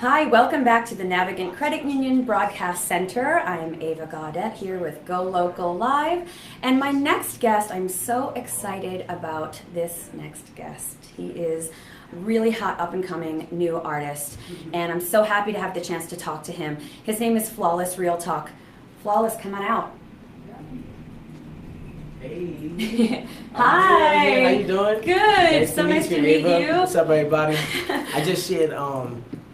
Hi, welcome back to the Navigant Credit Union Broadcast Center. I'm Ava Gaudet here with Go Local Live. And my next guest, I'm so excited about this next guest. He is really hot, up-and-coming new artist, and I'm so happy to have the chance to talk to him. His name is Flawless Real Talk. Flawless, come on out. Hey. Hi. How you doing? Good. So nice to meet you. What's up, everybody? I just shared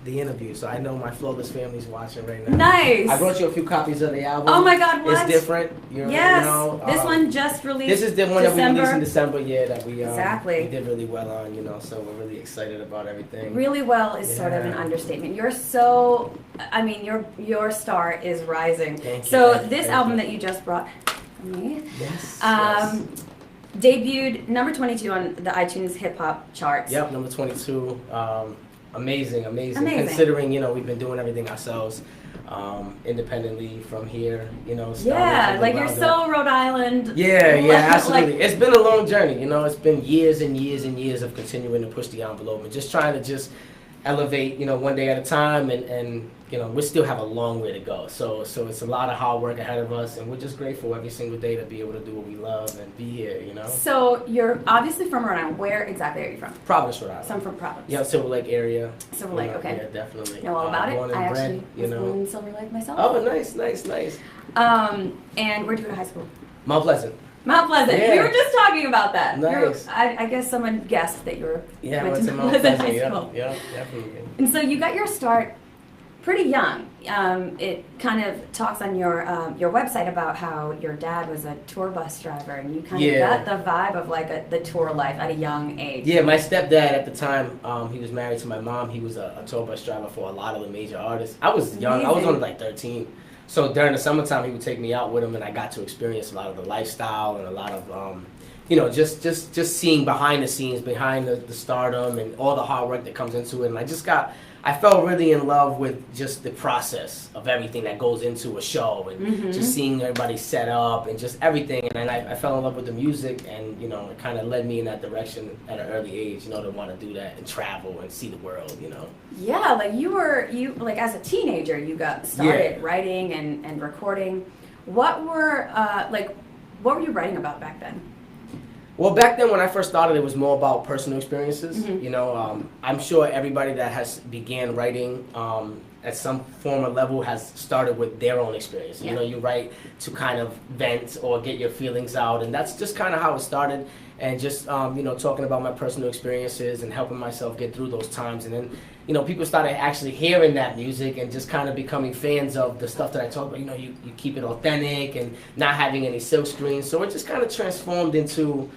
the interview, so I know my Flawless family's watching right now. Nice. I brought you a few copies of the album. Oh my God, what? It's different. Yes. You know, this one just released. This is the one December. that we released in December. Yeah, that we exactly. we did really well on. You know, so we're really excited about everything. Really well is sort of an understatement. You're so, I mean, your star is rising. Thank you. So this album that you just brought me, yes, debuted number 22 on the iTunes hip hop charts. Yep, number 22. Amazing. Considering, you know, we've been doing everything ourselves, independently from here, you know. Yeah, like you're so Rhode Island. Yeah, absolutely. Like, it's been a long journey, you know. It's been years and years and years of continuing to push the envelope and just trying to just elevate, you know, one day at a time, and you know, we still have a long way to go. So it's a lot of hard work ahead of us, and we're just grateful every single day to be able to do what we love and be here, you know. So you're obviously from Rhode Island. Where exactly are you from? Providence, Rhode Island. So I'm from Providence. Yeah, Silver Lake area. Silver Lake, okay. Yeah, definitely. Know all about it. Born and I bred, actually was born in Silver Lake myself. Oh, nice. And where'd you go to high school? Mount Pleasant. Mount Pleasant. Yeah. We were just talking about that. Nice. I guess someone guessed that you were Yeah, went to to Mount Pleasant Pleasant. High School. Yeah, definitely. And so you got your start pretty young. It kind of talks on your website about how your dad was a tour bus driver, and you kind of got the vibe of like the tour life at a young age. Yeah, my stepdad at the time, he was married to my mom. He was a tour bus driver for a lot of the major artists. I was young. Amazing. I was only like 13. So during the summertime, he would take me out with him, and I got to experience a lot of the lifestyle and a lot of, you know, just seeing behind the scenes, behind the stardom and all the hard work that comes into it. And I fell really in love with just the process of everything that goes into a show, and just seeing everybody set up and just everything. And I fell in love with the music, and, you know, it kind of led me in that direction at an early age, you know, to want to do that and travel and see the world, you know. Yeah, like you like as a teenager, you got started writing and recording. What were you writing about back then? Well, back then when I first started, it was more about personal experiences. You know, I'm sure everybody that has began writing at some form or level has started with their own experience. You know, you write to kind of vent or get your feelings out, and that's just kind of how it started. And just, you know, talking about my personal experiences and helping myself get through those times. And then, you know, people started actually hearing that music and just kind of becoming fans of the stuff that I talk about. You know, you keep it authentic and not having any silk screens. So it just kind of transformed into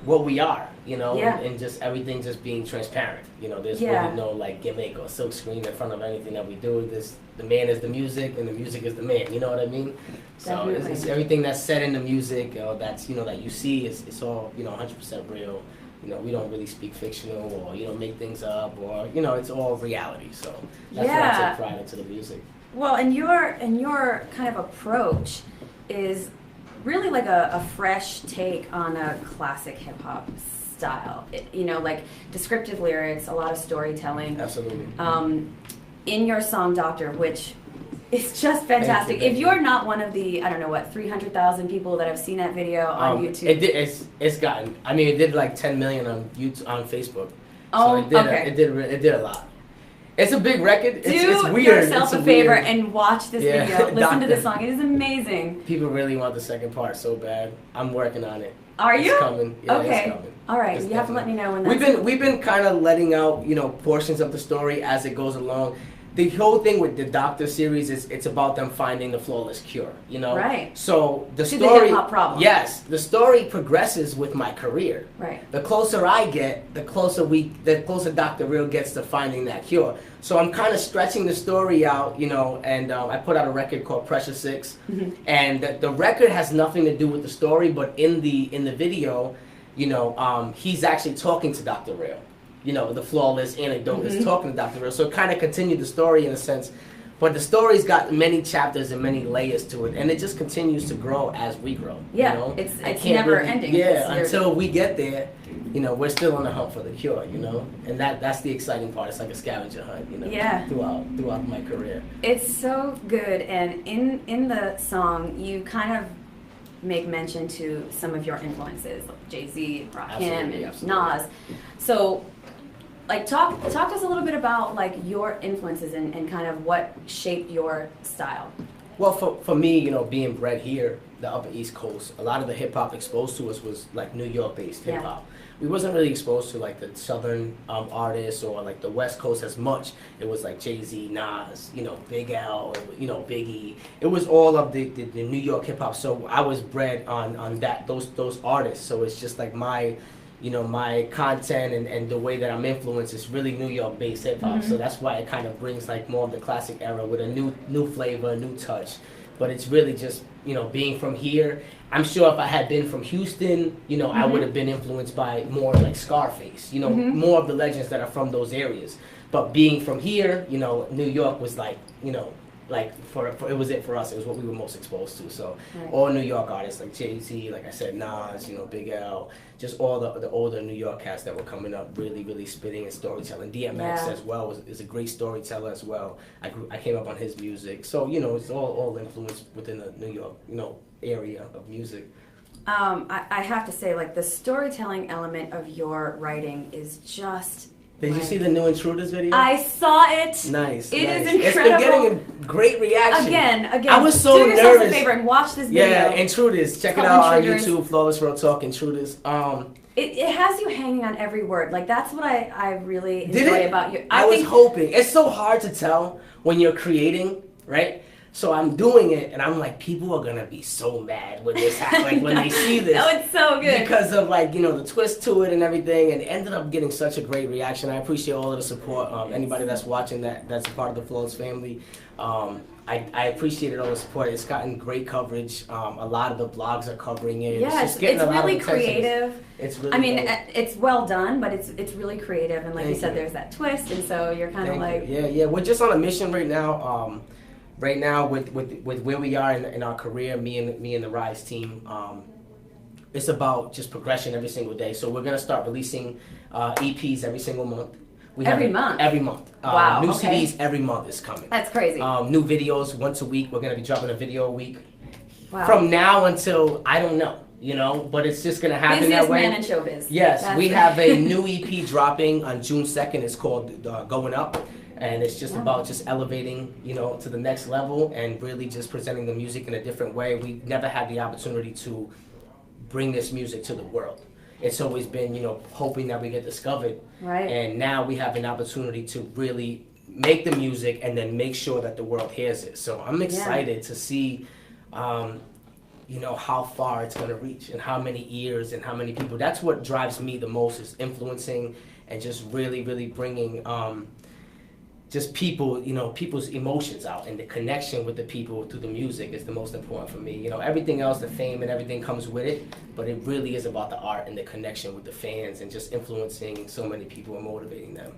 what we are, you know, and just everything just being transparent. You know, there's really no like gimmick or silk screen in front of anything that we do. The man is the music, and the music is the man. You know what I mean? So it's everything that's said in the music, that's, you know, that you see, it's all, you know, 100% real. You know, we don't really speak fictional or, you know, make things up, or, you know, it's all reality. So that's why I take pride into the music. Well, and your kind of approach is really like a fresh take on a classic hip hop style. You know, like descriptive lyrics, a lot of storytelling. Absolutely. In your song Doctor, which is just fantastic. Thank you. If you're not one of the, I don't know what, 300,000 people that have seen that video on YouTube. It's gotten, I mean, it did like 10 million on YouTube, on Facebook. Oh, so okay. It did a lot. It's a big record. Do it's weird. yourself a favor and watch this video. Listen to this song. It is amazing. People really want the second part so bad. I'm working on it. Are you? It's coming. Yeah, okay. It's coming. All right. You have to let me know when that's... We've been kind of letting out, you know, portions of the story as it goes along. The whole thing with the Doctor series is it's about them finding the flawless cure, you know? Right. So the to story... the hip-hop problem. Yes. The story progresses with my career. Right. The closer I get, the closer Dr. Real gets to finding that cure. So I'm kind of stretching the story out, you know, and I put out a record called Pressure 6. And the record has nothing to do with the story, but in the video, you know, he's actually talking to Dr. Real. You know, the flawless anecdote is talking to Dr. Real. So it kind of continued the story in a sense. But the story's got many chapters and many layers to it, and it just continues to grow as we grow. Yeah, you know? it's never ending. Yeah, until we get there, we're still on the hunt for the cure, and that's the exciting part. It's like a scavenger hunt, Yeah. throughout my career. It's so good, and in the song, you kind of make mention to some of your influences, like Jay-Z, Rakim, and absolutely. Nas. So, like, talk to us a little bit about like your influences and kind of what shaped your style. Well, for me, being bred here, the Upper East Coast, a lot of the hip hop exposed to us was like New York based hip hop. We wasn't really exposed to like the southern artists or like the West Coast as much. It was like Jay-Z, Nas, Big L, Biggie. It was all of the New York hip hop. So I was bred on those artists. So it's just like my my content and the way that I'm influenced is really New York based hip hop. So that's why it kind of brings like more of the classic era with a new flavor, a new touch. But it's really just being from here. I'm sure if I had been from Houston, I would have been influenced by more like Scarface, more of the legends that are from those areas. But being from here, New York was like, like for it was it for us. It was what we were most exposed to. So all New York artists like Jay-Z, like I said, Nas, Big L, just all the older New York cats that were coming up, really spitting and storytelling. DMX as well is a great storyteller as well. I came up on his music, so it's all influenced within the New York area of music. I have to say, like, the storytelling element of your writing is just. Did you see the new Intruders video? I saw it. Nice. It is incredible. It's been getting a great reaction. Again. I was so nervous. Do yourself a favor and watch this video. Yeah, Intruders. Check it out on YouTube. Flawless Real Talk. Intruders. It has you hanging on every word. Like, that's what I really enjoy about you. I was hoping. It's so hard to tell when you're creating, right? So I'm doing it, and I'm like, people are gonna be so mad when this happens, like when they see this. Oh, it's so good because of like the twist to it and everything, and it ended up getting such a great reaction. I appreciate all of the support. Anybody that's watching that's a part of the Flawless family. I appreciated all the support. It's gotten great coverage. A lot of the blogs are covering it. Yeah, it's really creative. It's really. I mean, it's well done, but it's really creative, and like you said, there's that twist, and so you're kind of like. Yeah. We're just on a mission right now. Right now, with where we are in our career, me and the Rise team, it's about just progression every single day. So we're gonna start releasing EPs every single month. Every month. Wow. New CDs every month is coming. That's crazy. New videos once a week. We're gonna be dropping a video a week. Wow. From now until I don't know. But it's just gonna happen that way. Man in showbiz. Yes, we have a new EP dropping on June 2nd. It's called Going Up. And it's just about just elevating, to the next level and really just presenting the music in a different way. We've never had the opportunity to bring this music to the world. It's always been, hoping that we get discovered. Right. And now we have an opportunity to really make the music and then make sure that the world hears it. So I'm excited to see, how far it's going to reach and how many ears and how many people. That's what drives me the most, is influencing and just really, really bringing just people, people's emotions out, and the connection with the people through the music is the most important for me. Everything else, the fame and everything comes with it, but it really is about the art and the connection with the fans and just influencing so many people and motivating them.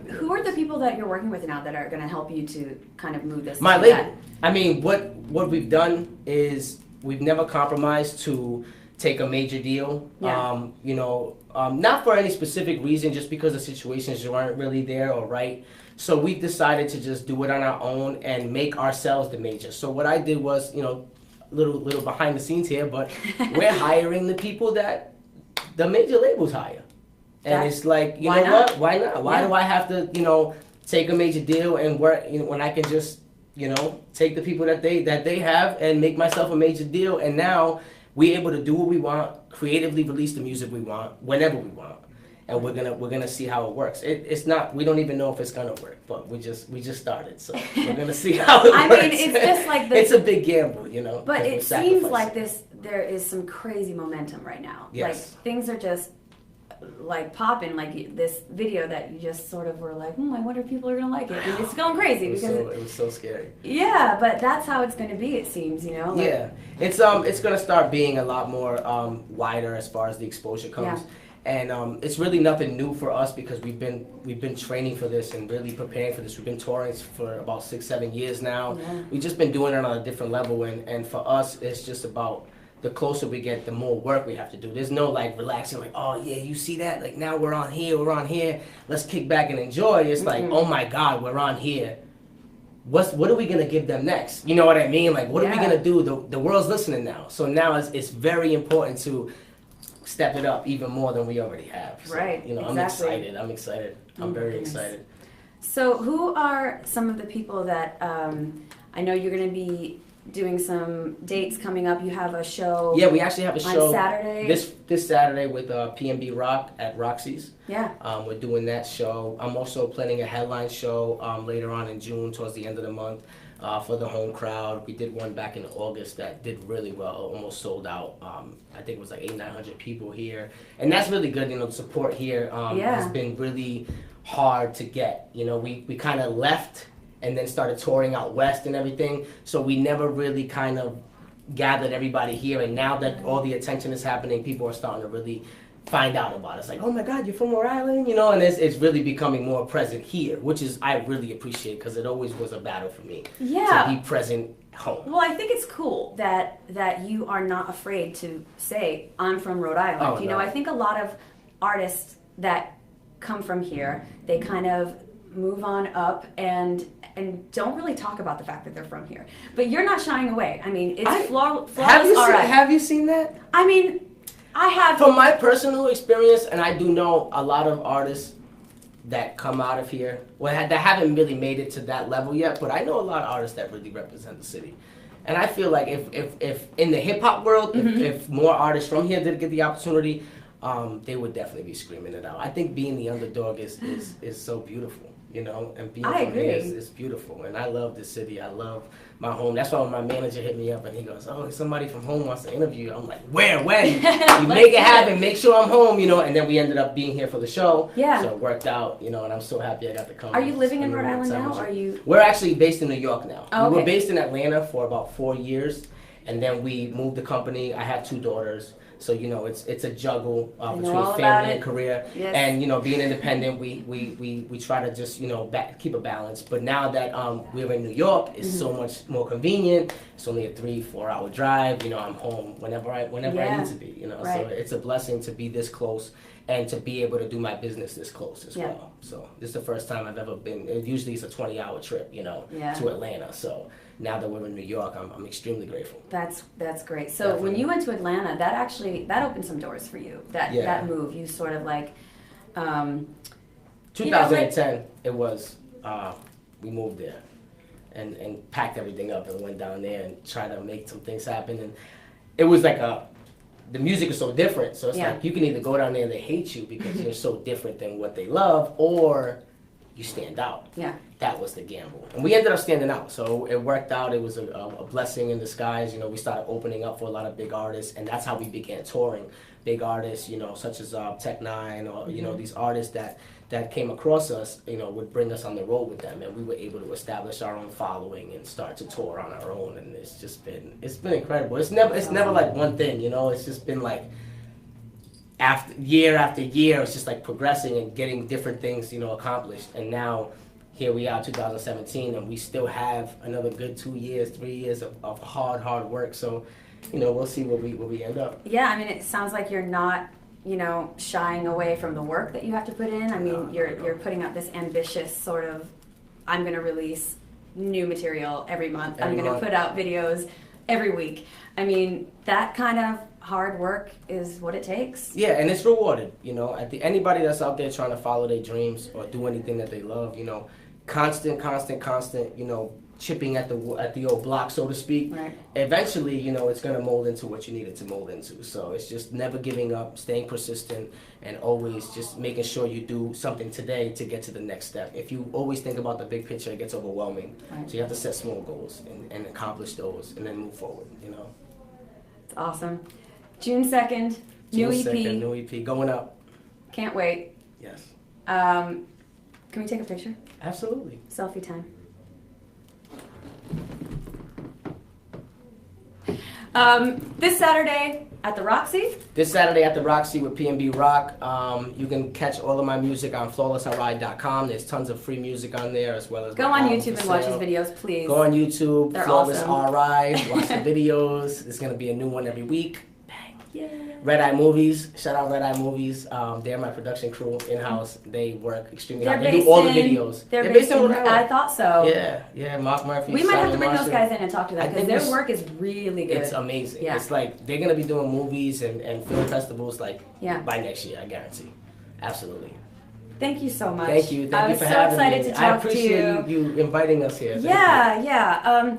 Who are the people that you're working with now that are going to help you to kind of move this? My label. I mean, what we've done is we've never compromised to take a major deal. Not for any specific reason, just because the situations aren't really there or right. So we've decided to just do it on our own and make ourselves the major. So what I did was, little behind the scenes here, but we're hiring the people that the major labels hire. And it's like, Why not? Why do I have to, take a major deal and work, when I can just, take the people that they have and make myself a major deal. And now we're able to do what we want, creatively release the music we want, whenever we want. And we're gonna see how it works. It's not. We don't even know if it's gonna work, but we just started, so we're gonna see how it works. I mean, it's just like this. It's a big gamble, But it seems like there is some crazy momentum right now. Yes. Like, things are just like popping. Like this video that you just sort of were like, I wonder if people are gonna like it. And it's going crazy it was so scary. Yeah, but that's how it's gonna be. It seems, Yeah, it's gonna start being a lot more wider as far as the exposure comes. Yeah. And it's really nothing new for us because we've been training for this and really preparing for this. We've been touring for about 6-7 years now. Yeah. We've just been doing it on a different level, and for us, it's just about the closer we get, the more work we have to do. There's no like relaxing, like, oh yeah, you see that? Like now we're on here, let's kick back and enjoy. It's like, oh my God, we're on here. What are we gonna give them next? You know what I mean? Like, what are we gonna do? The world's listening now. So now it's very important to step it up even more than we already have. So, right. You know, exactly. I'm excited. I'm very excited. So who are some of the people that, I know you're going to be doing some dates coming up. You have a show. Yeah, we actually have a show on Saturday. This Saturday with PNB Rock at Roxy's. Yeah. We're doing that show. I'm also planning a headline show later on in June, towards the end of the month, for the home crowd. We did one back in August that did really well, almost sold out. I think it was like 800-900 people here, and that's really good. You know, the support here has been really hard to get. You know, we kind of left and then started touring out west and everything, so we never really kind of gathered everybody here. And now that all the attention is happening, people are starting to really find out about us. Like, oh my God, you're from Rhode Island, you know, and it's really becoming more present here, which is I really appreciate, because it always was a battle for me to be present home. Well, I think it's cool that you are not afraid to say, I'm from Rhode Island. Oh, you know, I think a lot of artists that come from here, they kind of move on up and don't really talk about the fact that they're from here. But you're not shying away. I mean, it's flawless. Have you seen that? I mean, I have. From my personal experience, and I do know a lot of artists that come out of here, that haven't really made it to that level yet, but I know a lot of artists that really represent the city. And I feel like if in the hip hop world, if more artists from here did get the opportunity, they would definitely be screaming it out. I think being the underdog is so beautiful, you know, and being from here is beautiful. And I love this city. I love my home. That's why when my manager hit me up and he goes, oh, somebody from home wants to interview you. I'm like, where, when? You make it happen, make sure I'm home, you know. And then we ended up being here for the show. Yeah. So it worked out, you know, and I'm so happy I got to come. Are you living in Rhode Island now? Or are you? We're actually based in New York now. Oh, okay. We were based in Atlanta for about 4 years, and then we moved the company. I have 2 daughters. So, you know, it's a juggle between family and career. Yes. And, you know, being independent, we try to just, you know, keep a balance. But now that we're in New York, it's so much more convenient. It's only a 3-4 hour drive. You know, I'm home whenever I need to be, you know. Right. So it's a blessing to be this close and to be able to do my business this close as well. So this is the first time I've ever been. Usually it's a 20-hour trip, you know, to Atlanta. So now that we're in New York, I'm extremely grateful. That's great. So when you went to Atlanta, that opened some doors for you. That move, you sort of like. 2010, it was. We moved there, and packed everything up and went down there and tried to make some things happen. And it was like the music is so different. So it's like you can either go down there and they hate you because you're so different than what they love, or you stand out. Yeah. That was the gamble. And we ended up standing out. So it worked out. It was a blessing in disguise. You know, we started opening up for a lot of big artists, and that's how we began touring. Big artists, you know, such as Tech Nine, or, you know, these artists that came across us, you know, would bring us on the road with them, and we were able to establish our own following and start to tour on our own. And it's been incredible. It's never like one thing, you know. It's just been like after year, it's just like progressing and getting different things, you know, accomplished. And now here we are, 2017, and we still have another good 2 years, 3 years of hard work. So, you know, we'll see where we end up. Yeah, I mean, it sounds like you're not, you know, shying away from the work that you have to put in. I mean, you're putting out this ambitious sort of, I'm going to release new material every month. I'm going to put out videos every week. I mean, that kind of hard work is what it takes. Yeah, and it's rewarded, you know. Anybody that's out there trying to follow their dreams or do anything that they love, you know, constant, you know, chipping at the old block, so to speak. Right. Eventually, you know, it's going to mold into what you need it to mold into. So it's just never giving up, staying persistent, and always just making sure you do something today to get to the next step. If you always think about the big picture, it gets overwhelming. Right. So you have to set small goals and accomplish those and then move forward, you know. It's awesome. June 2nd, new EP. New EP, going up. Can't wait. Yes. Can we take a picture? Absolutely. Selfie time. This Saturday, At the Roxy? This Saturday at the Roxy with P&B Rock. You can catch all of my music on flawlessride.com. There's tons of free music on there, as well as go on YouTube and watch his videos, please. Go on YouTube, They're Flawless awesome. Ride. Watch the videos. There's gonna be a new one every week. Bang. Yeah. Red Eye Movies. Shout out Red Eye Movies. They're my production crew in house. They work extremely hard. They do all the videos. They're based in Rhode Island. I thought so. Yeah. Mark Murphy. We might have to Simon bring those Marshall. guys in and talk to them I because think their work is really good. It's amazing. Yeah. It's like they're gonna be doing movies and film festivals like Yeah. by next year, I guarantee. Absolutely. Thank you so much. Thank you. Thank you for I was so having excited me. to talk I to appreciate you inviting us here. Thank you. Yeah.